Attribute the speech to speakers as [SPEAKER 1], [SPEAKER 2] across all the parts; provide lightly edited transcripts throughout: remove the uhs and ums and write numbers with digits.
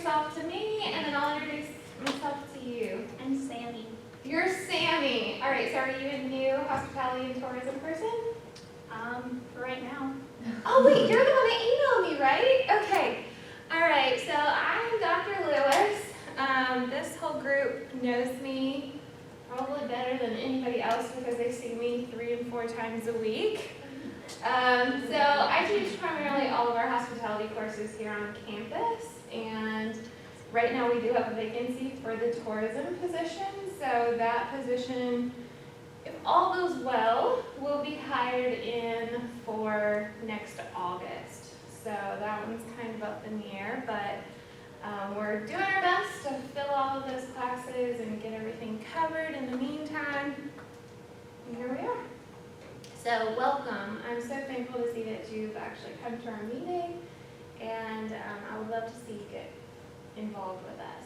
[SPEAKER 1] yourself to me, and then I'll introduce myself to you.
[SPEAKER 2] I'm Sammy.
[SPEAKER 1] You're Sammy. All right, so are you a new hospitality and tourism person?
[SPEAKER 2] For right now.
[SPEAKER 1] Oh wait, you're the one that emailed me, right? Okay. All right, so I'm Dr. Lewis. This whole group knows me probably better than anybody else because they see me 3 and 4 times a week. So I teach primarily all of our hospitality courses here on campus, and right now we do have a vacancy for the tourism position. So that position, if all goes well, will be hired in for next August. So that one's kind of up in the air, but we're doing our best to fill all of those classes and get everything covered in the meantime. And here we are. So welcome. I'm so thankful to see that you've actually come to our meeting, and I would love to see you get involved with us.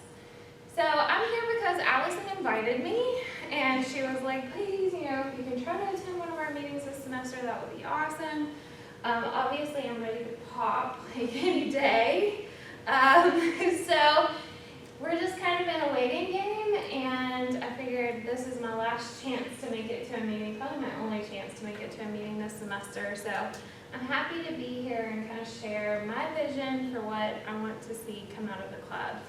[SPEAKER 1] So I'm here because Allison invited me, and she was like, please, if you can try to attend one of our meetings this semester, that would be awesome. Obviously, I'm ready to pop like any day. So we're just kind of in a waiting game, and I figured this is my last chance to make it to a meeting, probably my only chance to make it to a meeting this semester. So I'm happy to be here and kind of share my vision for what I want to see come out of the club.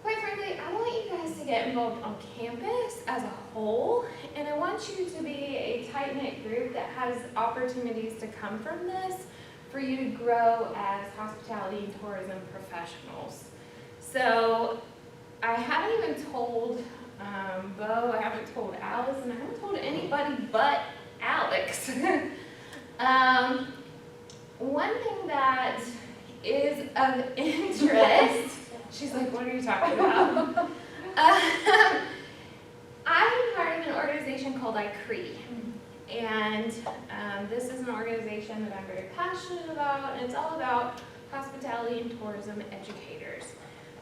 [SPEAKER 1] Quite frankly, I want you guys to get involved on campus as a whole, and I want you to be a tight-knit group that has opportunities to come from this for you to grow as hospitality and tourism professionals. So I haven't even told Bo, I haven't told Alice, and I haven't told anybody but Alex. One thing that is of interest, she's like, what are you talking about? I'm part of an organization called ICRE, and this is an organization that I'm very passionate about, and it's all about hospitality and tourism educators.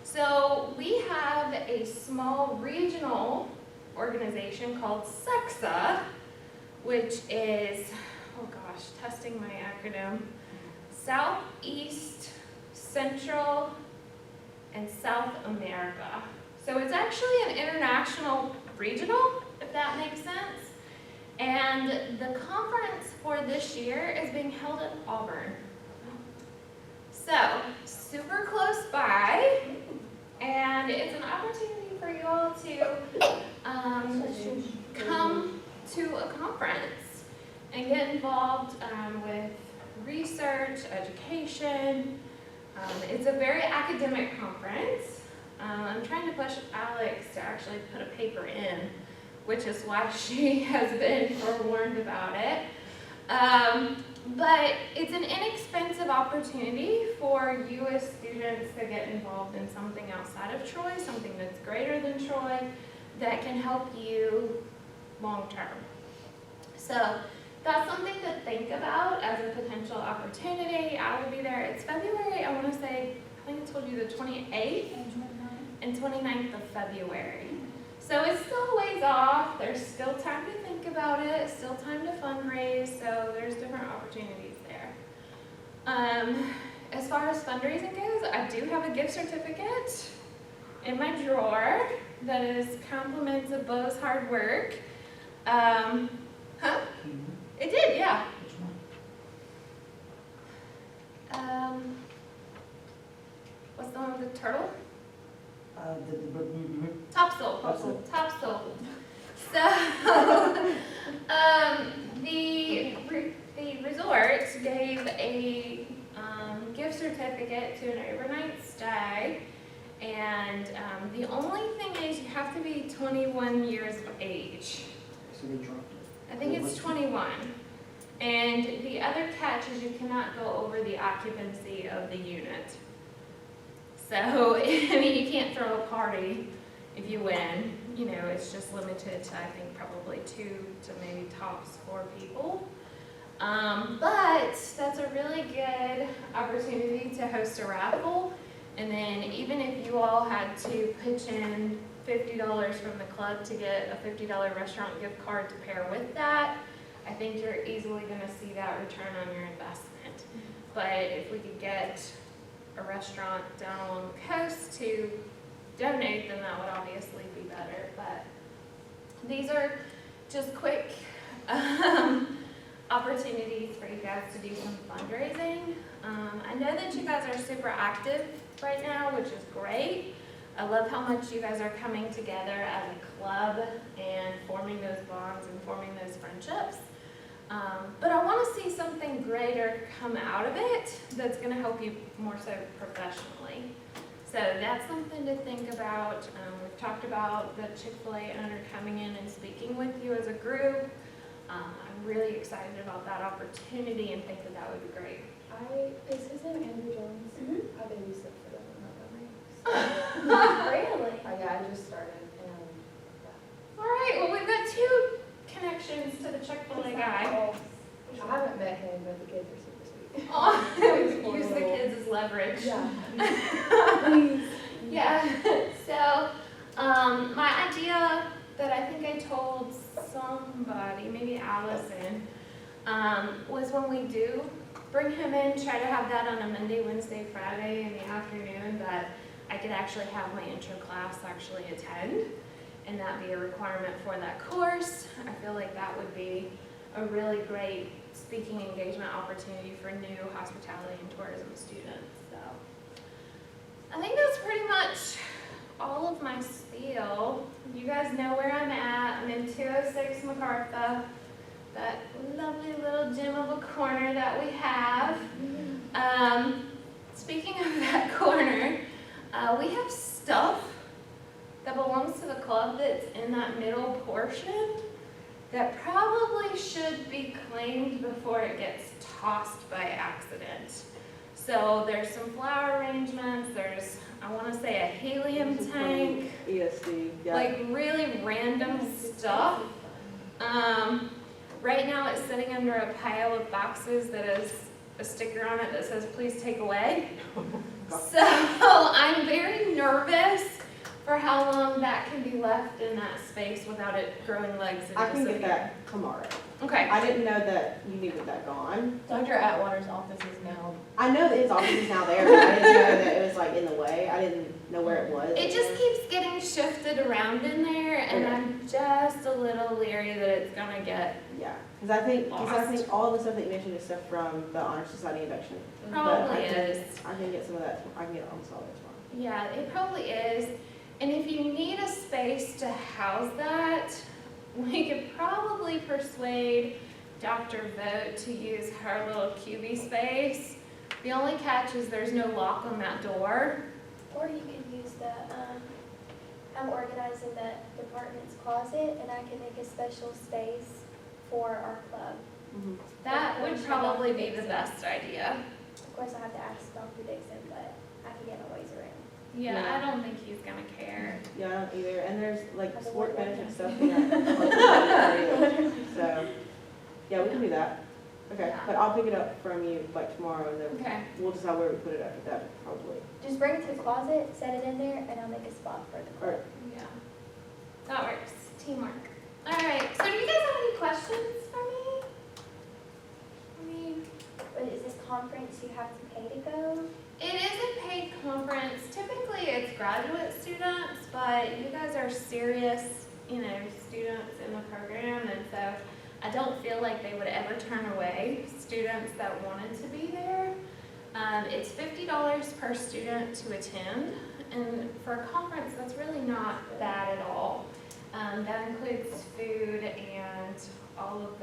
[SPEAKER 1] So we have a small regional organization called SEXA, which is, oh gosh, testing my acronym, Southeast, Central, and South America. So it's actually an international regional, if that makes sense. And the conference for this year is being held in Auburn. So, super close by, and it's an opportunity for you all to come to a conference and get involved with research, education. It's a very academic conference. I'm trying to push Alex to actually put a paper in, which is why she has been forewarned about it. But it's an inexpensive opportunity for you as students to get involved in something outside of Troy, something that's greater than Troy, that can help you long term. So that's something to think about as a potential opportunity. I will be there. It's February, I want to say, I think I told you the 28th and 29th of February. So it's still a ways off. There's still time to think about it, still time to fundraise, so there's different opportunities there. As far as fundraising goes, I do have a gift certificate in my drawer that is compliments of Bo's hard work. It did, yeah. What's the one with the turtle? Topsoil. Topsoil. So, the resort gave a gift certificate to an overnight stay, and the only thing is you have to be 21 years of age.
[SPEAKER 3] So they dropped it.
[SPEAKER 1] I think it's 21. And the other catch is you cannot go over the occupancy of the unit. So, I mean, you can't throw a party if you win. It's just limited to, I think, probably 2 to maybe tops 4 people. But that's a really good opportunity to host a raffle. And then even if you all had to pitch in $50 from the club to get a $50 restaurant gift card to pair with that, I think you're easily going to see that return on your investment. But if we could get a restaurant down along the coast to donate, then that would obviously be better. But these are just quick opportunities for you guys to do some fundraising. I know that you guys are super active right now, which is great. I love how much you guys are coming together as a club and forming those bonds and forming those friendships. But I want to see something greater come out of it that's going to help you more so professionally. So that's something to think about. We've talked about the Chick-fil-A owner coming in and speaking with you as a group. I'm really excited about that opportunity and think that that would be great.
[SPEAKER 3] Is his name Andrew Jones?
[SPEAKER 2] Mhm.
[SPEAKER 3] I babysit for them in Montgomery.
[SPEAKER 2] Really?
[SPEAKER 3] Yeah, I just started and
[SPEAKER 1] All right, well, we've got 2 connections to the Chick-fil-A guy.
[SPEAKER 3] I haven't met him, but the kids are super sweet.
[SPEAKER 1] Oh, use the kids as leverage.
[SPEAKER 3] Yeah.
[SPEAKER 1] Yeah, so my idea that I think I told somebody, maybe Allison, was when we do bring him in, try to have that on a Monday, Wednesday, Friday in the afternoon, that I could actually have my intro class actually attend, and that be a requirement for that course. I feel like that would be a really great speaking engagement opportunity for new hospitality and tourism students. So I think that's pretty much all of my spiel. You guys know where I'm at. I'm in 206 MacArthur, that lovely little gem of a corner that we have. Speaking of that corner, we have stuff that belongs to the club that's in that middle portion that probably should be claimed before it gets tossed by accident. So there's some flower arrangements, there's, I want to say, a helium tank,
[SPEAKER 4] ESD, yeah.
[SPEAKER 1] like really random stuff. Right now it's sitting under a pile of boxes that has a sticker on it that says, please take away. So I'm very nervous for how long that can be left in that space without it growing legs and
[SPEAKER 4] I can get
[SPEAKER 1] disappearing.
[SPEAKER 4] that tomorrow.
[SPEAKER 1] Okay.
[SPEAKER 4] I didn't know that you needed that gone.
[SPEAKER 3] Dr. Atwater's office is now.
[SPEAKER 4] I know that his office is now there, but I didn't know that it was like in the way. I didn't know where it was.
[SPEAKER 1] It just keeps getting shifted around in there, and
[SPEAKER 4] Okay.
[SPEAKER 1] I'm just a little leery that it's gonna get,
[SPEAKER 4] Yeah, because I think
[SPEAKER 1] Lost.
[SPEAKER 4] all the stuff that you mentioned is stuff from the Honor Society induction.
[SPEAKER 1] probably
[SPEAKER 4] I can-
[SPEAKER 1] is.
[SPEAKER 4] I can get some of that, I can get it almost all of it tomorrow.
[SPEAKER 1] Yeah, it probably is. And if you need a space to house that, we could probably persuade Dr. Vogt to use her little QB space. The only catch is there's no lock on that door.
[SPEAKER 5] Or you could use I'm organizing the department's closet, and I can make a special space for our club.
[SPEAKER 1] That would probably be the best idea.
[SPEAKER 5] Of course, I have to ask Dr. Dixon, but I can get my ways around.
[SPEAKER 1] Yeah,
[SPEAKER 4] Yeah.
[SPEAKER 1] I don't think he's gonna care.
[SPEAKER 4] Yeah, I don't either. And there's like
[SPEAKER 5] Have a
[SPEAKER 4] sport
[SPEAKER 5] word
[SPEAKER 4] benefit
[SPEAKER 5] with
[SPEAKER 4] stuff in that. So, yeah, we can do that. Okay,
[SPEAKER 1] Yeah.
[SPEAKER 4] but I'll pick it up from you like tomorrow and then
[SPEAKER 1] Okay.
[SPEAKER 4] we'll decide where we put it after that, probably.
[SPEAKER 5] Just bring it to the closet, set it in there, and I'll make a spot for the club.
[SPEAKER 1] Yeah. That works. Teamwork. All right. So do you guys have any questions for me? I mean,
[SPEAKER 5] But is this conference you have to pay to go?
[SPEAKER 1] it is a paid conference. Typically, it's graduate students, but you guys are serious, students in the program, and so I don't feel like they would ever turn away students that wanted to be there. It's $50 per student to attend, and for a conference, that's really not bad at all. That includes food and all of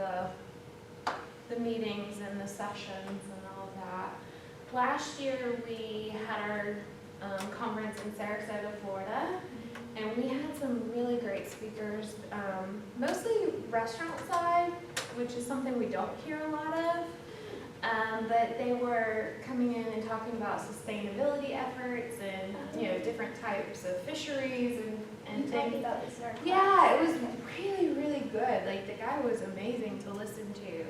[SPEAKER 1] the meetings and the sessions and all of that. Last year, we had our conference in Sarasota, Florida, and we had some really great speakers, mostly restaurant side, which is something we don't hear a lot of. But they were coming in and talking about sustainability efforts and, different types of fisheries and
[SPEAKER 5] You told me
[SPEAKER 1] things.
[SPEAKER 5] about this in our class.
[SPEAKER 1] Yeah, it was really, really good. Like, the guy was amazing to listen to.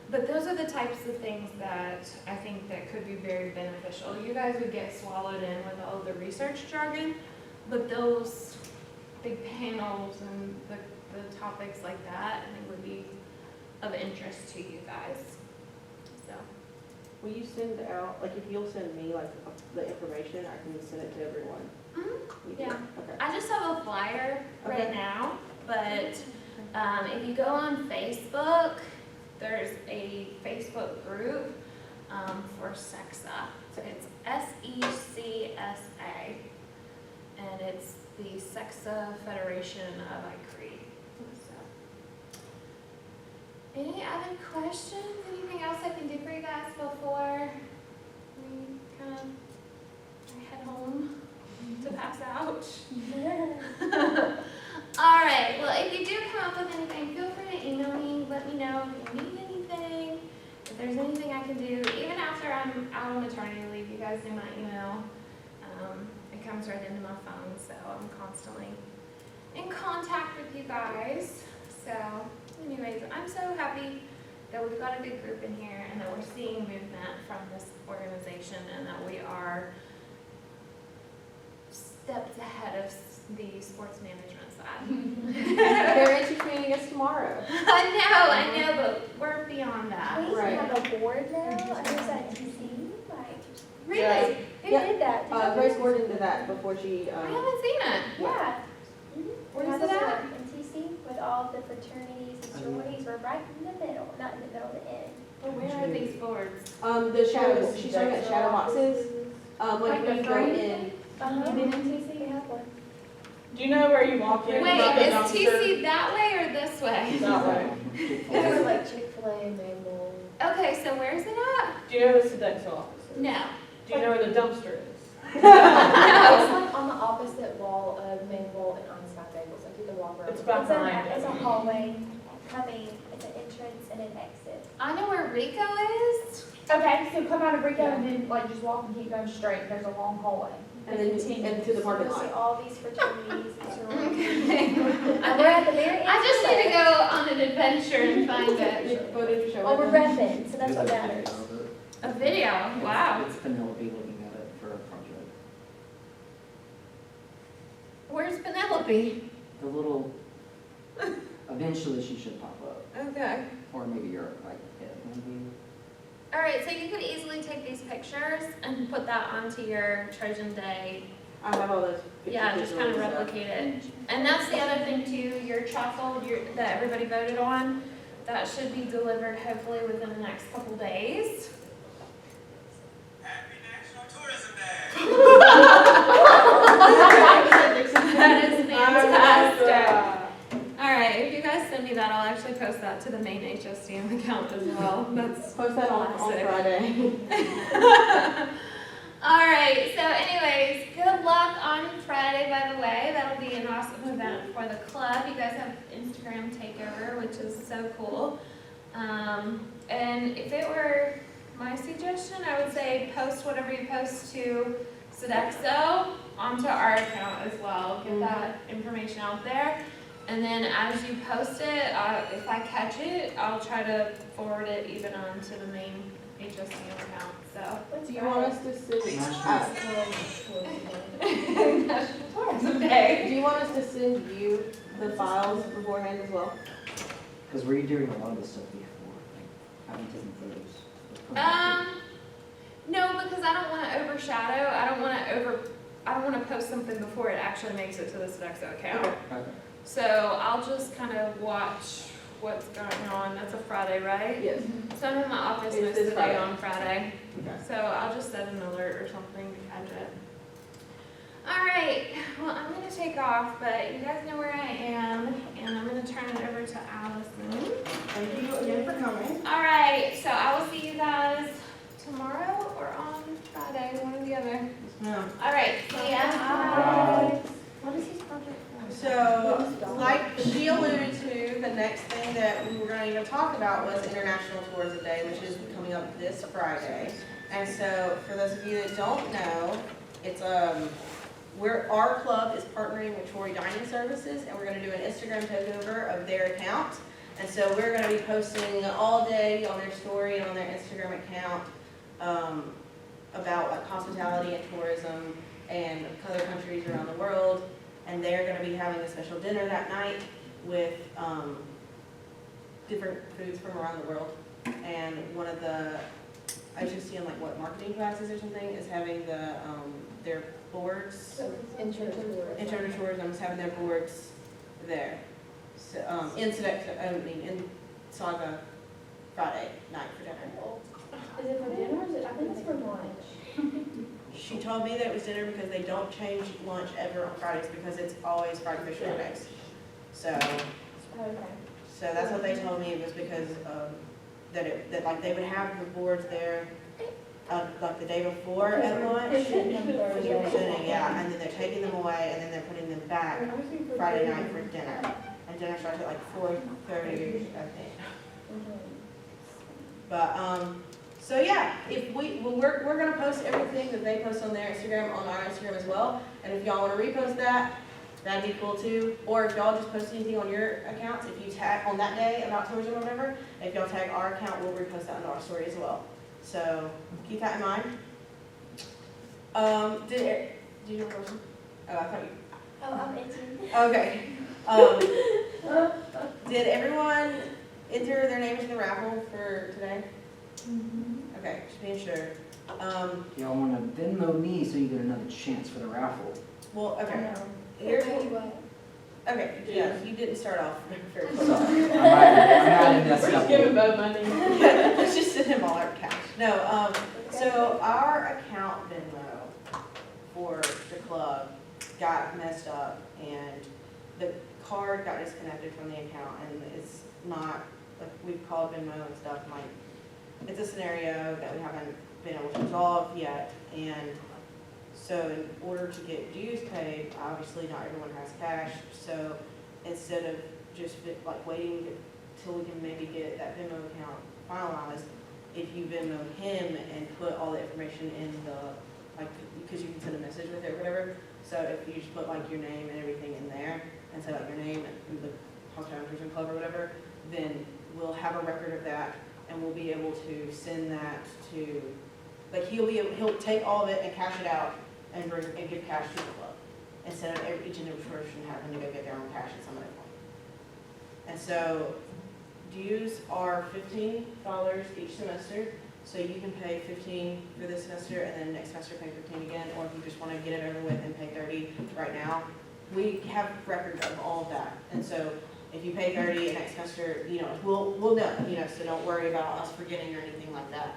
[SPEAKER 1] But those are the types of things that I think that could be very beneficial. You guys would get swallowed in with all of the research jargon, but those big panels and the topics like that, I think would be of interest to you guys. So,
[SPEAKER 4] Will you send out, like, if you'll send me, like, the information, I can send it to everyone? You do?
[SPEAKER 1] Yeah.
[SPEAKER 4] Okay.
[SPEAKER 1] I just have a flyer right
[SPEAKER 4] Okay.
[SPEAKER 1] now, but if you go on Facebook, there's a Facebook group for SECSA. It's SECSA, and it's the SECSA Federation of iCrete. So, any other questions? Anything else I can do for you guys before we kind of head home to pass out? All right, well, if you do come up with anything, feel free to email me. Let me know if you need anything, if there's anything I can do. Even after I'm out on maternity leave, you guys know my email. It comes right into my phone, so I'm constantly in contact with you guys. So, anyways, I'm so happy that we've got a good group in here and that we're seeing movement from this organization and that we are steps ahead of the sports management side.
[SPEAKER 4] Parents are meeting us tomorrow.
[SPEAKER 1] I know, but we're beyond that.
[SPEAKER 5] We
[SPEAKER 4] Right.
[SPEAKER 5] have a board now, I was at TC, like,
[SPEAKER 1] Really?
[SPEAKER 5] who
[SPEAKER 4] Yeah.
[SPEAKER 5] did that? Did you
[SPEAKER 4] Grace
[SPEAKER 5] guys-
[SPEAKER 4] Gordon did that before she,
[SPEAKER 1] I haven't seen it.
[SPEAKER 5] Yeah.
[SPEAKER 1] Where's
[SPEAKER 5] We have
[SPEAKER 1] it
[SPEAKER 5] a
[SPEAKER 1] at?
[SPEAKER 5] board in TC with all the fraternities and sororities, we're right in the middle, not in the middle, the end.
[SPEAKER 1] Well, where are these boards?
[SPEAKER 4] the shadow, she's talking about shadow boxes. When
[SPEAKER 3] Like the
[SPEAKER 4] you go
[SPEAKER 3] frame?
[SPEAKER 4] in,
[SPEAKER 5] Uh-huh.
[SPEAKER 3] Been in TC?
[SPEAKER 5] We have one.
[SPEAKER 3] Do you know where you walk in?
[SPEAKER 1] Wait,
[SPEAKER 3] from the
[SPEAKER 1] is
[SPEAKER 3] dumpster?
[SPEAKER 1] TC that way or this way?
[SPEAKER 3] That way.
[SPEAKER 5] It's like Chick-fil-A, Maple.
[SPEAKER 1] Okay, so where's it at?
[SPEAKER 3] Do you know where the Sodexo office is?
[SPEAKER 1] No.
[SPEAKER 3] Do you know where the dumpster is?
[SPEAKER 6] It's like on the opposite wall of Maple and Einstein Bagels, like you can walk around.
[SPEAKER 3] It's behind
[SPEAKER 5] It's a
[SPEAKER 3] it.
[SPEAKER 5] hallway coming, it's an entrance and an exit.
[SPEAKER 1] I know where Rico is.
[SPEAKER 6] Okay, so come out of Rico and then like just walk and keep going straight, there's a long hallway.
[SPEAKER 4] and then into the parking
[SPEAKER 5] You'll see
[SPEAKER 4] lot.
[SPEAKER 5] all these fraternities and sororities.
[SPEAKER 1] Okay.
[SPEAKER 5] And we're at the very end.
[SPEAKER 1] I just need to go on an adventure and find it.
[SPEAKER 4] Your photo to show
[SPEAKER 5] Well, we're
[SPEAKER 4] it.
[SPEAKER 5] repping, so that's what matters.
[SPEAKER 1] A video, wow.
[SPEAKER 7] It's Penelope looking at it for a project.
[SPEAKER 1] Where's Penelope?
[SPEAKER 7] The little, eventually she should pop up,
[SPEAKER 1] Okay.
[SPEAKER 7] or maybe your like head maybe.
[SPEAKER 1] All right, so you could easily take these pictures and put that onto your Trojan Day.
[SPEAKER 4] I have all those pictures.
[SPEAKER 1] Yeah, just kind of
[SPEAKER 4] and stuff.
[SPEAKER 1] replicate it. And that's the other thing too, your truffle that everybody voted on, that should be delivered hopefully within the next couple days.
[SPEAKER 8] Happy National Tourism Day!
[SPEAKER 1] That is fantastic. All right, if you guys send me that, I'll actually post that to the main HSDM account as well. That's
[SPEAKER 4] Post that on
[SPEAKER 1] Classic.
[SPEAKER 4] Friday.
[SPEAKER 1] all right. So, anyways, good luck on Friday. By the way, that'll be an awesome event for the club. You guys have Instagram takeover, which is so cool. And if it were my suggestion, I would say post whatever you post to Sodexo onto our account as well. Get that information out there. And then as you post it, if I catch it, I'll try to forward it even on to the main HSDM account. So,
[SPEAKER 5] What's
[SPEAKER 4] Do you want us to send,
[SPEAKER 1] National Tourism Day.
[SPEAKER 4] do you want us to send you the files beforehand as well?
[SPEAKER 7] Because were you doing a lot of this stuff before, like having taken photos?
[SPEAKER 1] No, because I don't want to overshadow. I don't want to post something before it actually makes it to the Sodexo account.
[SPEAKER 7] Okay.
[SPEAKER 1] So I'll just kind of watch what's going on. That's a Friday, right?
[SPEAKER 4] Yes.
[SPEAKER 1] So I'm in my office
[SPEAKER 4] It's
[SPEAKER 1] most
[SPEAKER 4] this
[SPEAKER 1] of the day
[SPEAKER 4] Friday.
[SPEAKER 1] on Friday.
[SPEAKER 4] Okay.
[SPEAKER 1] So I'll just set an alert or something to catch it. All right, well, I'm gonna take off, but you guys know where I am, and I'm gonna turn it over to Allison.
[SPEAKER 4] Thank you again for coming.
[SPEAKER 1] All right, so I will see you guys tomorrow or on Friday, one or the other. All right, see ya.
[SPEAKER 5] Bye.
[SPEAKER 6] What is his project?
[SPEAKER 9] So, like she alluded to, the next thing that we were going to even talk about was International Tourism Day, which is coming up this Friday. And so, for those of you that don't know, it's our club is partnering with Tory Dining Services, and we're going to do an Instagram takeover of their account. And so, we're going to be posting all day on their story and on their Instagram account about like hospitality and tourism and other countries around the world. And they're going to be having a special dinner that night with different foods from around the world. And one of the I was just seeing like what marketing classes or something is having their boards,
[SPEAKER 6] Intro tours.
[SPEAKER 9] intro to tourism is having their boards there. So, in Saga Friday night for dinner.
[SPEAKER 6] Is it for dinner or is it, I think it's for lunch.
[SPEAKER 9] She told me that it was dinner because they don't change lunch ever on Fridays because it's always fried fish Fridays. So,
[SPEAKER 6] Okay.
[SPEAKER 9] so that's what they told me, was because, that like they would have the boards there, like the day before at lunch. For your presenting, yeah, and then they're taking them away and then they're putting them back Friday night for dinner. And dinner starts at like 4:30, I think. But, so yeah, if we're gonna post everything that they post on their Instagram, on our Instagram as well. And if y'all wanna repost that, that'd be cool too. Or if y'all just post anything on your accounts, if you tag on that day about tourism or whatever, if y'all tag our account, we'll repost that into our story as well. So keep that in mind. Did you have a question? Oh, I thought you.
[SPEAKER 5] Oh, I'm 18.
[SPEAKER 9] Okay. Did everyone enter their names in the raffle for today? Okay, just being sure.
[SPEAKER 7] Y'all wanna Venmo me so you get another chance for the raffle?
[SPEAKER 9] Well,
[SPEAKER 6] I
[SPEAKER 9] okay.
[SPEAKER 6] know.
[SPEAKER 9] Here's
[SPEAKER 5] Tell you
[SPEAKER 9] what.
[SPEAKER 5] what.
[SPEAKER 9] Okay, yeah, you didn't start off very
[SPEAKER 7] Sorry,
[SPEAKER 9] close.
[SPEAKER 7] I might have messed up.
[SPEAKER 6] Bo money.
[SPEAKER 9] Let's just send him all our cash. No, so our account Venmo for the club got messed up and the card got disconnected from the account and it's not, like, we've called Venmo and stuff, and like, it's a scenario that we haven't been able to resolve yet, and so in order to get dues paid, obviously not everyone has cash, so instead of just waiting till we can maybe get that Venmo account finalized, if you Venmo him and put all the information in the, like, because you can send a message with it or whatever, so if you just put like your name and everything in there, and say like your name and the Hospitality Tourism Club or whatever, then we'll have a record of that, and we'll be able to send that to, like, he'll take all of it and cash it out and give cash to the club, instead of each and every person having to go get their own cash at some other point. And so dues are $15 each semester, so you can pay $15 for this semester and then next semester pay $15 again, or if you just want to get it over with and pay $30 right now. We have records of all of that, and so if you pay $30 next semester, we'll know, so don't worry about us forgetting or anything like that.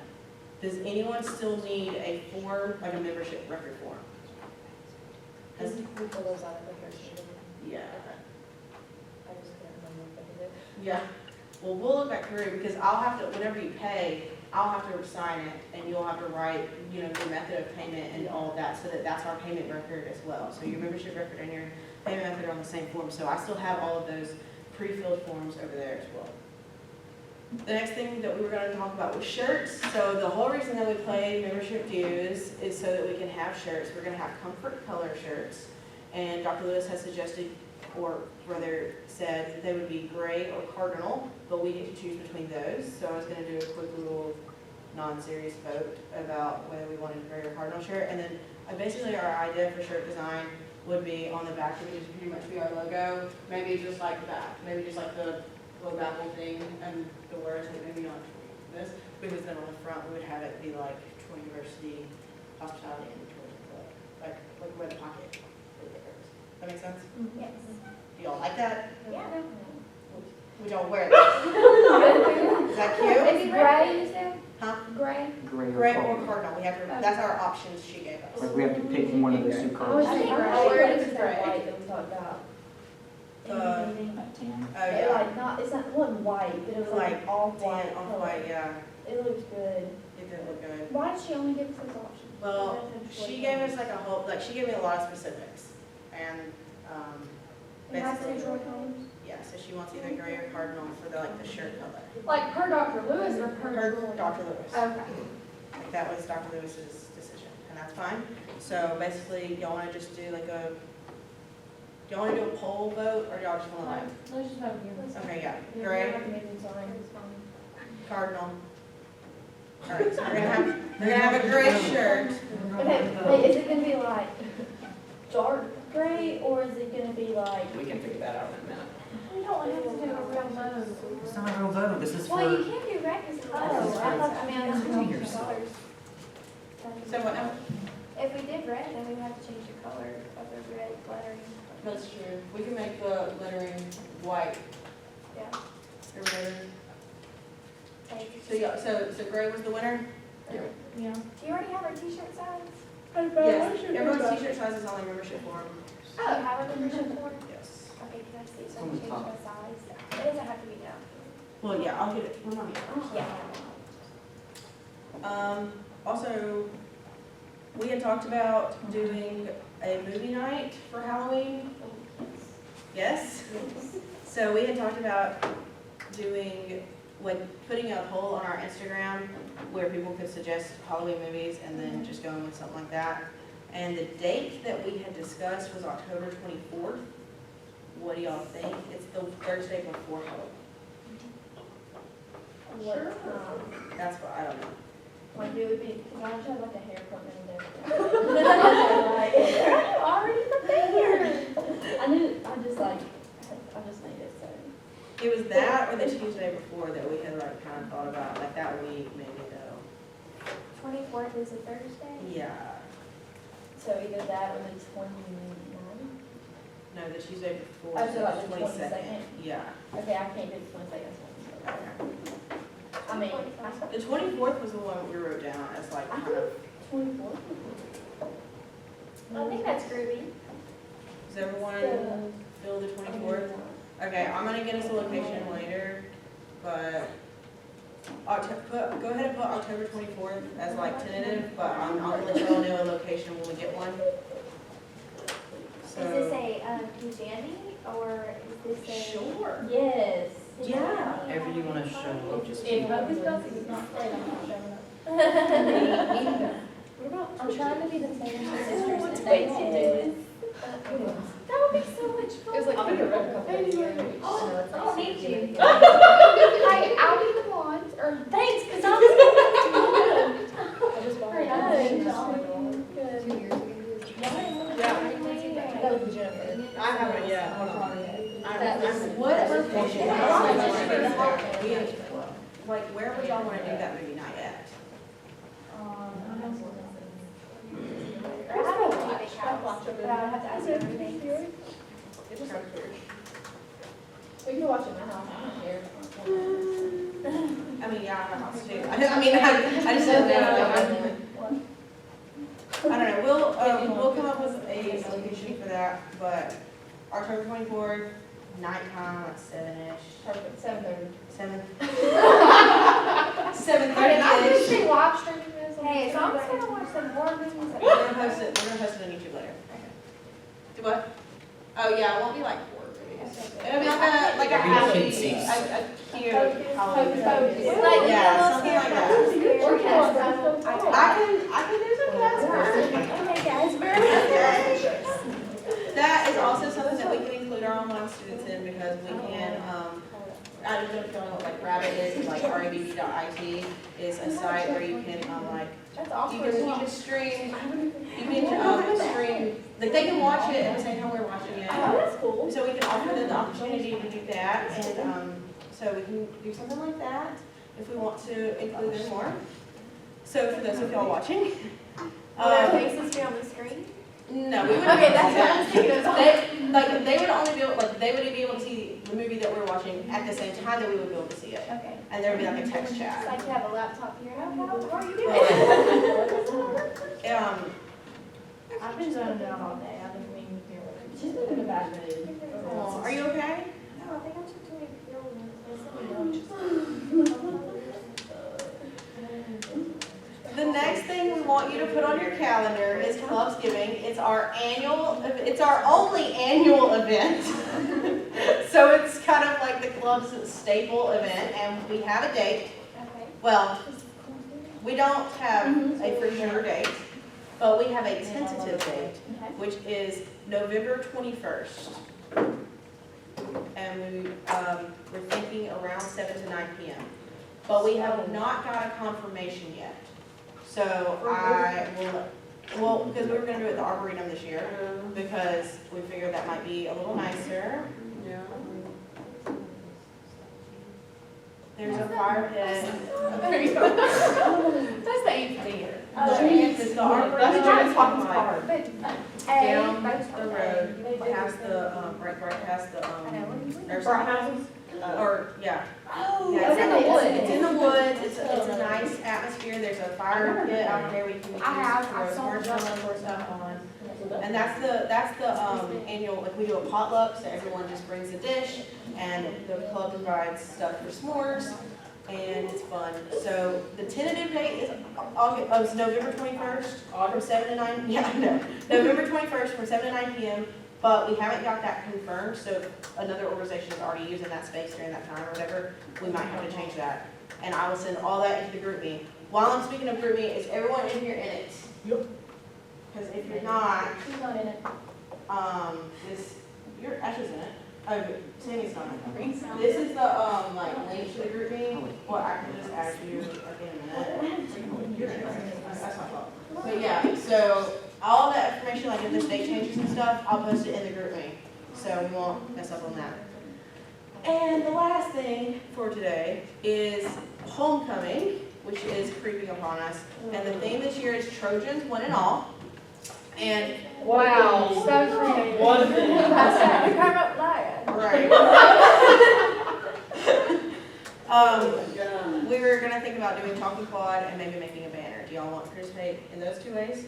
[SPEAKER 9] Does anyone still need a form, like a membership record form?
[SPEAKER 6] We fill those out at the here.
[SPEAKER 9] Yeah.
[SPEAKER 6] I just can't remember if I did it.
[SPEAKER 9] Yeah, well, we'll look back through, because I'll have to, whenever you pay, I'll have to sign it, and you'll have to write, your method of payment and all of that, so that that's our payment record as well. So your membership record and your payment method are on the same form, so I still have all of those pre-filled forms over there as well. The next thing that we were gonna talk about was shirts. So the whole reason that we play membership dues is so that we can have shirts. We're gonna have comfort color shirts, and Dr. Lewis has suggested, or rather said, that they would be gray or cardinal, but we get to choose between those. So I was gonna do a quick little non-serious vote about whether we wanted a gray or cardinal shirt, and then basically our idea for shirt design would be on the back, it would just pretty much be our logo, maybe just like that, maybe just like the little apple thing and the words, and maybe not this, because then on the front we would have it be like Troy University Hospitality and Tourism Club, like where the pocket. That make sense?
[SPEAKER 5] Yes.
[SPEAKER 9] Do y'all like that?
[SPEAKER 5] Yeah.
[SPEAKER 9] Would y'all wear that? Is that cute?
[SPEAKER 5] Is it gray, you said?
[SPEAKER 9] Huh?
[SPEAKER 5] Gray?
[SPEAKER 7] Gray
[SPEAKER 9] Gray
[SPEAKER 7] or
[SPEAKER 9] or
[SPEAKER 7] cardinal?
[SPEAKER 9] cardinal, we have to, that's our options she gave us.
[SPEAKER 7] Like we have to pick one of those two
[SPEAKER 6] I was
[SPEAKER 7] colors.
[SPEAKER 6] thinking,
[SPEAKER 5] think
[SPEAKER 6] I
[SPEAKER 5] gray.
[SPEAKER 6] it's that white that we talked about.
[SPEAKER 9] Oh,
[SPEAKER 6] It
[SPEAKER 9] yeah.
[SPEAKER 6] like not, it's not, it wasn't white, but it was like off white.
[SPEAKER 9] Tan, off-white, yeah,
[SPEAKER 6] It looks good.
[SPEAKER 9] it did look good.
[SPEAKER 5] Why did she only give us those options?
[SPEAKER 9] Well, she gave us like a whole, like, she gave me a lot of specifics, and,
[SPEAKER 5] And I
[SPEAKER 9] basically,
[SPEAKER 5] said Troy Holmes.
[SPEAKER 9] yeah, so she wants either gray or cardinal for the shirt color.
[SPEAKER 1] Like per Dr. Lewis or per
[SPEAKER 9] Per
[SPEAKER 1] Troy?
[SPEAKER 9] Dr. Lewis.
[SPEAKER 1] Okay.
[SPEAKER 9] Like, that was Dr. Lewis's decision, and that's fine. So basically, y'all wanna just do like a, do y'all wanna do a poll vote, or y'all just wanna like,
[SPEAKER 6] Let's just have you.
[SPEAKER 9] okay, yeah,
[SPEAKER 6] You
[SPEAKER 9] gray,
[SPEAKER 6] have to make them sign, it's fine.
[SPEAKER 9] cardinal. Alright, so we're gonna have a gray shirt.
[SPEAKER 6] Okay, wait, is it gonna be like dark gray, or is it gonna be like?
[SPEAKER 7] We can figure that out in a minute.
[SPEAKER 1] We don't have to do a real vote.
[SPEAKER 7] It's not a real vote, this is
[SPEAKER 5] Well, you
[SPEAKER 7] for,
[SPEAKER 5] can't do red because change.
[SPEAKER 2] Oh,
[SPEAKER 5] our
[SPEAKER 2] I thought
[SPEAKER 5] colors.
[SPEAKER 2] you meant
[SPEAKER 5] Change
[SPEAKER 2] change
[SPEAKER 5] your
[SPEAKER 2] your
[SPEAKER 5] colors.
[SPEAKER 9] So what now?
[SPEAKER 5] If we did red, then we would have to change the color of the red lettering.
[SPEAKER 9] That's true. We can make the lettering white
[SPEAKER 5] Yeah.
[SPEAKER 9] or whatever.
[SPEAKER 5] Like,
[SPEAKER 9] So yeah, so gray was the winner?
[SPEAKER 2] Yeah.
[SPEAKER 5] Do you already have our t-shirt size?
[SPEAKER 9] Yes, everyone's t-shirt size is on the membership form.
[SPEAKER 5] Do you have a membership form?
[SPEAKER 9] Yes.
[SPEAKER 5] Okay, can I see, so I
[SPEAKER 7] On
[SPEAKER 5] can
[SPEAKER 7] the
[SPEAKER 5] change
[SPEAKER 7] top.
[SPEAKER 5] my size? It doesn't have to be now.
[SPEAKER 9] Well, yeah, I'll get it.
[SPEAKER 5] Yeah.
[SPEAKER 9] Also, we had talked about doing a movie night for Halloween. Yes? So we had talked about doing, putting a poll on our Instagram where people could suggest Halloween movies and then just going with something like that. And the date that we had discussed was October 24th. What do y'all think? It's the Thursday before Halloween.
[SPEAKER 6] Sure.
[SPEAKER 9] That's what, I don't know.
[SPEAKER 6] Like, it would be, because I just have like a hair appointment and everything.
[SPEAKER 5] Already prepared.
[SPEAKER 6] I knew, I just made it, so.
[SPEAKER 9] It was that or the Tuesday before that we had like kind of thought about, like that week maybe though.
[SPEAKER 5] 24th is a Thursday?
[SPEAKER 9] Yeah,
[SPEAKER 6] So either that or the 29th.
[SPEAKER 9] no, the Tuesday before,
[SPEAKER 6] Oh, so like the
[SPEAKER 9] 22nd. Yeah.
[SPEAKER 6] Okay, I can't do the 22nd. I mean,
[SPEAKER 9] The 24th was the one we wrote down as like kind of,
[SPEAKER 6] 24th.
[SPEAKER 5] I think that's groovy.
[SPEAKER 9] does everyone feel the 24th? Okay, I'm gonna get us a location later, but go ahead and put October 24th as like tentative, but I'll let y'all know a location when we get one.
[SPEAKER 5] Is this
[SPEAKER 9] So,
[SPEAKER 5] a Kijani or is this a?
[SPEAKER 9] sure.
[SPEAKER 6] Yes.
[SPEAKER 9] Yeah.
[SPEAKER 7] Whatever you wanna show up, just.
[SPEAKER 6] If Hocus Pocus is not played, I'm not showing up.
[SPEAKER 5] What about, I'm trying to be the same as my sisters and
[SPEAKER 6] Wait,
[SPEAKER 5] they
[SPEAKER 6] to
[SPEAKER 5] do
[SPEAKER 6] do
[SPEAKER 5] it. That would be so much fun.
[SPEAKER 6] It was like, I'll be a red couple of years.
[SPEAKER 5] I'll need you.
[SPEAKER 6] Oh.
[SPEAKER 5] I'll be the blonde, or thanks, because I'm.
[SPEAKER 6] I just bought it.
[SPEAKER 5] Good.
[SPEAKER 6] 2 years ago.
[SPEAKER 5] Yeah.
[SPEAKER 6] That was Jennifer.
[SPEAKER 9] I haven't yet, hold on.
[SPEAKER 6] That was
[SPEAKER 9] What
[SPEAKER 6] location?
[SPEAKER 9] Like, where would y'all wanna do that movie night at?
[SPEAKER 5] I have a big house, but I would have to ask you everything.
[SPEAKER 6] We can watch it in my house, I don't care.
[SPEAKER 9] I mean, yeah, I have a house too. I just don't know. I don't know, we'll come up with a solution for that, but October 24th, nighttime, like 7-ish.
[SPEAKER 6] Perfect, 7:30.
[SPEAKER 9] 7:30-ish.
[SPEAKER 5] Say live streaming this. Hey, so I'm just gonna watch some horror movies.
[SPEAKER 9] We're gonna post it on YouTube later. Do what? Oh, yeah, it won't be like horror movies. It'll be like a
[SPEAKER 7] Maybe
[SPEAKER 9] Halloween,
[SPEAKER 7] kids see.
[SPEAKER 9] a cute Halloween movie.
[SPEAKER 5] Like,
[SPEAKER 9] Yeah, something like that.
[SPEAKER 5] Or Casper.
[SPEAKER 9] I can do some Casper.
[SPEAKER 5] Okay, Casper.
[SPEAKER 9] That is also something that we can include our online students in because we can, I don't know if y'all know what like Rabbit is, like rabb.it is a site where you can
[SPEAKER 5] That's awesome.
[SPEAKER 9] you can stream, stream, like they can watch it at the same time we're watching it.
[SPEAKER 5] Oh, that's cool.
[SPEAKER 9] So we can offer them the opportunity to do that and, so we can do something like that if we want to include them more. So for those of y'all watching.
[SPEAKER 5] Will their faces be on the screen?
[SPEAKER 9] No, we wouldn't.
[SPEAKER 5] Okay, that's what I was thinking.
[SPEAKER 9] They would only be able, they would be able to see the movie that we're watching at the same time that we would be able to see it.
[SPEAKER 5] Okay.
[SPEAKER 9] And there would be like a text
[SPEAKER 5] It's
[SPEAKER 9] chat.
[SPEAKER 5] like you have a laptop here. How are you doing?
[SPEAKER 6] I've been zoning out all day, I've been meaning to hear what she's been in a bad mood.
[SPEAKER 9] Are you okay?
[SPEAKER 5] No, I think I'm just doing
[SPEAKER 9] The next thing we want you to put on your calendar is Clubsgiving. It's our only annual event. So it's kind of like the club's staple event, and we have a date.
[SPEAKER 5] Okay.
[SPEAKER 9] Well, we don't have a for sure date, but we have a tentative date, which is November 21st. And we're thinking around 7 to 9 p.m. But we have not got a confirmation yet. So I will, because we were gonna do it at the Arboretum this year, because we figured that might be a little nicer. There's a fire pit.
[SPEAKER 6] There you go. That's the amphitheater.
[SPEAKER 9] It's the arboretum.
[SPEAKER 6] That's James Hawkins
[SPEAKER 9] Like,
[SPEAKER 6] Park.
[SPEAKER 9] down the road, past the, right past the, nursing
[SPEAKER 6] Frat
[SPEAKER 9] home.
[SPEAKER 6] houses?
[SPEAKER 9] Or, yeah.
[SPEAKER 6] Oh,
[SPEAKER 9] Yeah,
[SPEAKER 6] it's in the woods.
[SPEAKER 9] It's in the woods, it's a nice atmosphere, there's a fire pit out there we can use
[SPEAKER 6] I have,
[SPEAKER 9] to
[SPEAKER 6] I
[SPEAKER 9] roast
[SPEAKER 6] saw
[SPEAKER 9] marshmallows or stuff on. And that's the, annual, like, we do a potluck, so everyone just brings a dish, and the club provides stuff for s'mores, and it's fun. So the tentative date is it's November 21st, from 7 to 9, yeah, I know. November 21st from 7 to 9 p.m., but we haven't got that confirmed, so if another organization is already using that space during that time or whatever, we might have to change that. And I will send all that into the group me. While I'm speaking of group me, is everyone in here in it?
[SPEAKER 4] Yep.
[SPEAKER 9] Because if you're not,
[SPEAKER 5] She's not in it.
[SPEAKER 9] your Ashley's in it. Oh, but Sammy's not in it. This is the, like, link to the group me. Well, I can just add you again in a minute. You're in it, right? That's my fault. But yeah, so all that information, like if there's date changes and stuff, I'll post it in the group me. So we won't mess up on that. And the last thing for today is homecoming, which is creeping upon us. And the theme this year is Trojans, one and all. And
[SPEAKER 6] Wow, so creative.
[SPEAKER 4] What a thing.
[SPEAKER 5] You're kind of liar.
[SPEAKER 9] right. We were gonna think about doing talking quad and maybe making a banner. Do y'all want to participate in those two ways?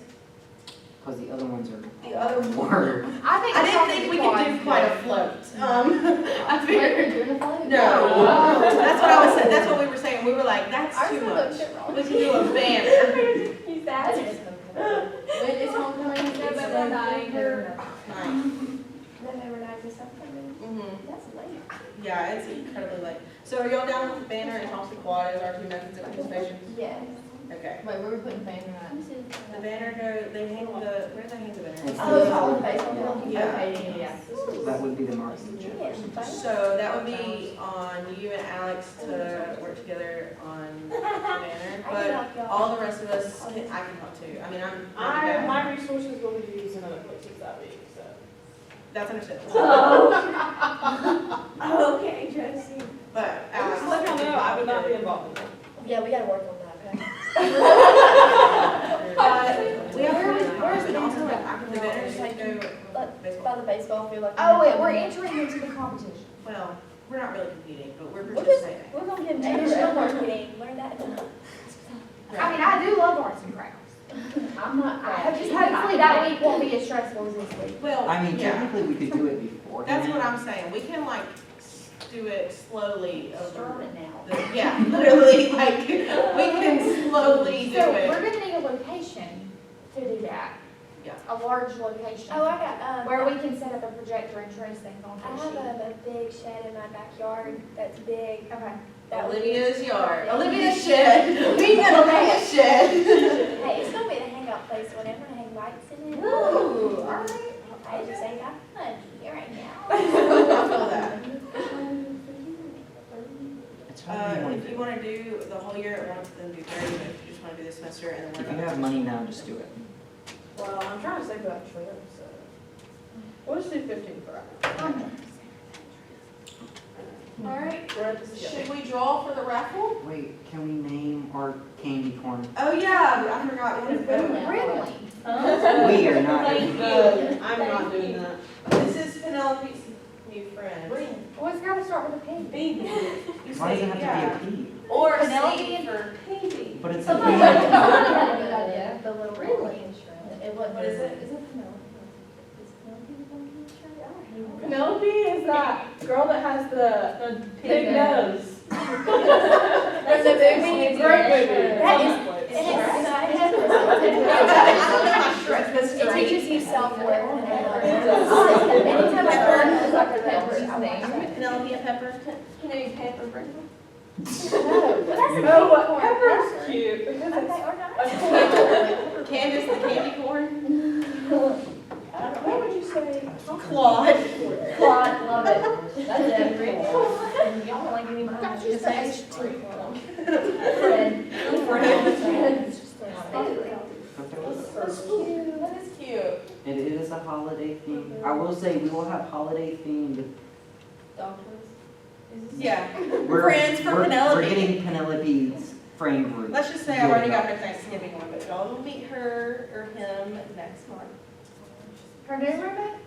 [SPEAKER 7] Because the other ones are
[SPEAKER 9] The other
[SPEAKER 7] more.
[SPEAKER 9] I didn't think we could do quite a float. I figured.
[SPEAKER 6] Doing a float?
[SPEAKER 9] No. That's what I was saying. That's what we were saying. We were like, that's
[SPEAKER 5] Ours
[SPEAKER 9] too
[SPEAKER 5] would look
[SPEAKER 9] much.
[SPEAKER 5] shit wrong.
[SPEAKER 9] We can do a banner.
[SPEAKER 5] He's that.
[SPEAKER 6] When is homecoming?
[SPEAKER 1] November 9th.
[SPEAKER 5] November 9th is something.
[SPEAKER 9] Mhm.
[SPEAKER 5] That's late.
[SPEAKER 9] Yeah, it's incredibly late. So are y'all down with the banner and toss the quad as our two methods of participation?
[SPEAKER 5] Yes.
[SPEAKER 9] Okay.
[SPEAKER 6] Wait, where are we putting banner at?
[SPEAKER 9] The banner they hang the, where do they hang the banner?
[SPEAKER 7] It's
[SPEAKER 5] Oh, it's
[SPEAKER 7] the-
[SPEAKER 5] all in baseball field?
[SPEAKER 9] Yeah.
[SPEAKER 6] Okay, yeah.
[SPEAKER 7] That would be the marketing chip.
[SPEAKER 5] Yeah.
[SPEAKER 9] So that would be on you and Alex to work together on the banner,
[SPEAKER 5] I can
[SPEAKER 9] but
[SPEAKER 5] help y'all.
[SPEAKER 9] all the rest of us, I can help too. I mean, I'm,
[SPEAKER 4] My resources will be used in other places that week, so.
[SPEAKER 9] that's understandable.
[SPEAKER 5] Oh, okay, Josie.
[SPEAKER 9] But Alex.
[SPEAKER 4] Just let me know, I would not be involved in it.
[SPEAKER 5] Yeah, we gotta work on that, okay?
[SPEAKER 9] We have, where's it also like after the banner, just like go
[SPEAKER 5] By
[SPEAKER 9] baseball.
[SPEAKER 5] the baseball field, like.
[SPEAKER 6] Oh, wait, we're entering into the competition.
[SPEAKER 9] Well, we're not really competing, but we're
[SPEAKER 5] We're just,
[SPEAKER 9] participating.
[SPEAKER 5] we're gonna get additional marketing, learn that.
[SPEAKER 6] I mean, I do love arts and crafts. I'm not, hopefully that week won't be as stressful as this week.
[SPEAKER 9] Well,
[SPEAKER 7] I mean,
[SPEAKER 9] yeah,
[SPEAKER 7] technically, we could do it before.
[SPEAKER 9] that's what I'm saying. We can like do it slowly over.
[SPEAKER 5] Start it now.
[SPEAKER 9] Yeah, literally, like, we can slowly do
[SPEAKER 6] So
[SPEAKER 9] it.
[SPEAKER 6] we're gonna need a location to do that.
[SPEAKER 9] Yeah.
[SPEAKER 6] A large location.
[SPEAKER 5] Oh, I got,
[SPEAKER 6] Where we can set up a projector and trace things on
[SPEAKER 5] I
[SPEAKER 6] the
[SPEAKER 5] have
[SPEAKER 6] sheet.
[SPEAKER 5] a big shed in my backyard that's big.
[SPEAKER 6] Okay.
[SPEAKER 5] That would-
[SPEAKER 9] Olivia's yard. Olivia's shed. We met Olivia's shed.
[SPEAKER 5] Hey, it's gonna be the hangout place whenever I hang lights in it.
[SPEAKER 9] Ooh, all right.
[SPEAKER 5] I just ain't got money right now.
[SPEAKER 9] I feel that.
[SPEAKER 7] It's however you want
[SPEAKER 9] If
[SPEAKER 7] to
[SPEAKER 9] you
[SPEAKER 7] do it.
[SPEAKER 9] want to do the whole year at once, then do 30, but if you just want to do this semester and then
[SPEAKER 7] If
[SPEAKER 9] work
[SPEAKER 7] you
[SPEAKER 9] on
[SPEAKER 7] have
[SPEAKER 9] it.
[SPEAKER 7] money now, just do it.
[SPEAKER 4] Well, I'm trying to save for that trip, so. We'll just do 15 for hour.
[SPEAKER 9] All right.
[SPEAKER 4] Should
[SPEAKER 9] Should we draw for the raffle?
[SPEAKER 7] Wait, can we name our candy corn?
[SPEAKER 9] Oh, yeah, I forgot. We had to vote.
[SPEAKER 6] Really?
[SPEAKER 7] We are not.
[SPEAKER 4] I'm not doing that.
[SPEAKER 9] This is Penelope's new friend.
[SPEAKER 6] Well, it's gotta start with a P.
[SPEAKER 4] Baby.
[SPEAKER 9] You
[SPEAKER 7] Why does
[SPEAKER 9] say,
[SPEAKER 7] it have
[SPEAKER 9] yeah.
[SPEAKER 7] to be a P?
[SPEAKER 9] Or
[SPEAKER 6] Penelope
[SPEAKER 9] C
[SPEAKER 6] and-
[SPEAKER 9] for Pinky.
[SPEAKER 7] But it's a
[SPEAKER 6] Somebody
[SPEAKER 7] P.
[SPEAKER 6] had a good idea.
[SPEAKER 5] The little
[SPEAKER 6] Really?
[SPEAKER 5] pumpkin shrimp. It wasn't.
[SPEAKER 9] What is it?
[SPEAKER 5] Is it Penelope? Is Penelope the pumpkin shrimp? I don't know.
[SPEAKER 4] Penelope is that girl that has the pig nose.
[SPEAKER 5] That's a big movie.
[SPEAKER 4] Great movie.
[SPEAKER 5] That is-
[SPEAKER 4] Someplace.
[SPEAKER 5] It has, it teaches you self-worth and anytime I learn Dr. Pepper, I watch that.
[SPEAKER 9] Penelope and Pepper.
[SPEAKER 5] Pepper Brindle?
[SPEAKER 7] You're-
[SPEAKER 4] Oh, Pepper's cute because
[SPEAKER 5] Okay,
[SPEAKER 4] it's
[SPEAKER 5] or not.
[SPEAKER 4] a
[SPEAKER 9] Candace the candy corn.
[SPEAKER 4] what would you say?
[SPEAKER 9] Claude.
[SPEAKER 5] Claude, love it. That's it. Y'all don't like any of mine. Just say Fred.
[SPEAKER 9] That's cute. That is cute.
[SPEAKER 7] It is a holiday theme. I will say, we will have holiday themed
[SPEAKER 5] Doctors.
[SPEAKER 9] Yeah,
[SPEAKER 7] We're-
[SPEAKER 9] friends for
[SPEAKER 7] we're-
[SPEAKER 9] Penelope.
[SPEAKER 7] We're getting Penelope's friend group.
[SPEAKER 9] Let's just say I've already got her Thanksgiving one, but y'all will meet her or him next month.
[SPEAKER 6] Her new roommate?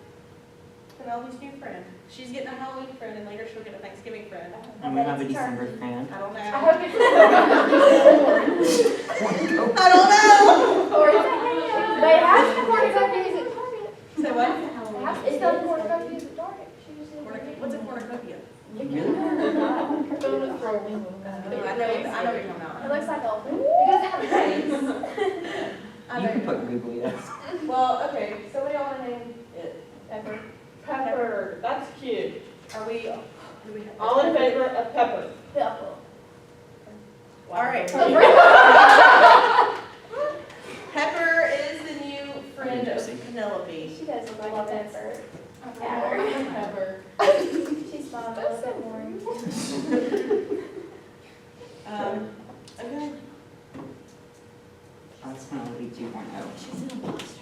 [SPEAKER 9] Penelope's new friend. She's getting a Halloween friend and later she'll get a Thanksgiving friend.
[SPEAKER 7] And we have a December fan.
[SPEAKER 9] I don't know.
[SPEAKER 6] I hope it's.
[SPEAKER 9] I don't know.
[SPEAKER 6] Or is it? They have some cornucopias at Target.
[SPEAKER 9] So what?
[SPEAKER 6] They have some cornucopias at Target.
[SPEAKER 9] What's a cornucopia?
[SPEAKER 7] Really?
[SPEAKER 9] I know what you're talking about.
[SPEAKER 5] It looks like a.
[SPEAKER 6] It doesn't have a face.
[SPEAKER 9] I
[SPEAKER 7] You
[SPEAKER 9] know.
[SPEAKER 7] can put googly eyes.
[SPEAKER 9] Well, okay, so what do y'all want to name it?
[SPEAKER 6] Pepper.
[SPEAKER 4] Pepper, that's cute.
[SPEAKER 9] Are we, do we have?
[SPEAKER 4] All in favor of pepper?
[SPEAKER 5] Pepper.
[SPEAKER 9] All right. Pepper is the new friend of Penelope.
[SPEAKER 5] She does look like a pepper.
[SPEAKER 4] Pepper.
[SPEAKER 5] She's smiling a little bit more.
[SPEAKER 9] Okay.
[SPEAKER 7] That's Penelope 2.0.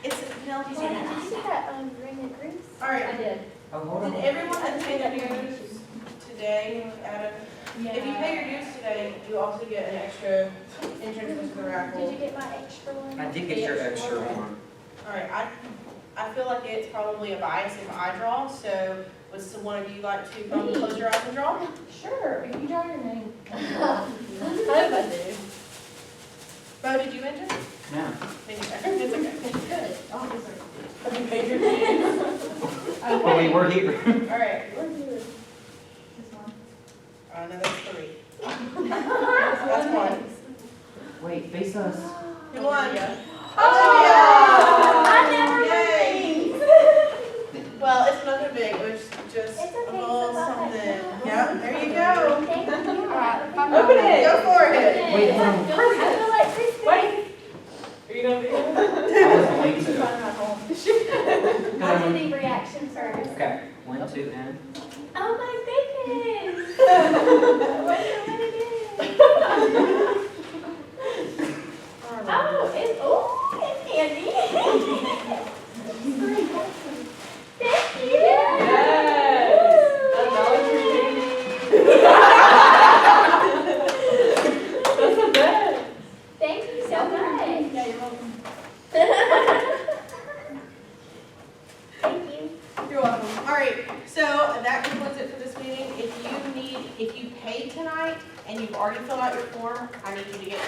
[SPEAKER 9] It's Penelope's
[SPEAKER 5] Hey,
[SPEAKER 9] name.
[SPEAKER 5] did you see that, ring at Greece?
[SPEAKER 9] All right.
[SPEAKER 6] did.
[SPEAKER 7] Oh, hold
[SPEAKER 9] Did
[SPEAKER 7] on.
[SPEAKER 9] everyone understand that dues today, Adam? If you pay your dues today, you also get an extra entrance to the
[SPEAKER 5] Did
[SPEAKER 9] raffle.
[SPEAKER 5] you get my extra one?
[SPEAKER 7] I did get your extra one.
[SPEAKER 9] All right, I feel like it's probably a bias if I draw, so would one of you like to come close your eyes and draw?
[SPEAKER 6] Sure, if you draw your name.
[SPEAKER 5] I hope I do.
[SPEAKER 9] Bo, did you enter?
[SPEAKER 7] No.
[SPEAKER 9] It's okay.
[SPEAKER 4] Have you paid your dues?
[SPEAKER 7] Well, we were here.
[SPEAKER 9] All right.
[SPEAKER 5] Where's yours?
[SPEAKER 6] This one.
[SPEAKER 9] No, that's 3. That's 1.
[SPEAKER 7] Wait, face us.
[SPEAKER 9] Who won?
[SPEAKER 5] I never
[SPEAKER 9] Yay. Well, it's nothing big, it was just
[SPEAKER 5] It's okay,
[SPEAKER 9] a little
[SPEAKER 5] it's about
[SPEAKER 9] something.
[SPEAKER 5] that.
[SPEAKER 9] Yep, there you go.
[SPEAKER 5] Thank you.
[SPEAKER 4] Open it.
[SPEAKER 9] Go for it.
[SPEAKER 7] Wait, hold on.
[SPEAKER 5] I feel like Kristen.
[SPEAKER 4] Wait. Are you gonna be?
[SPEAKER 7] I was going to.
[SPEAKER 5] I do the reaction first.
[SPEAKER 7] Okay, 1, 2, and.
[SPEAKER 5] Oh my goodness. What it is. Oh, it's candy. Thank you.
[SPEAKER 4] Yes. A Dollar Tree candy. That's the best.
[SPEAKER 5] Thank you so much.
[SPEAKER 6] Yeah, you're welcome.
[SPEAKER 5] Thank you.
[SPEAKER 9] You're welcome. All right, so that concludes it for this meeting. If you paid tonight and you've already filled out your form, I need you to get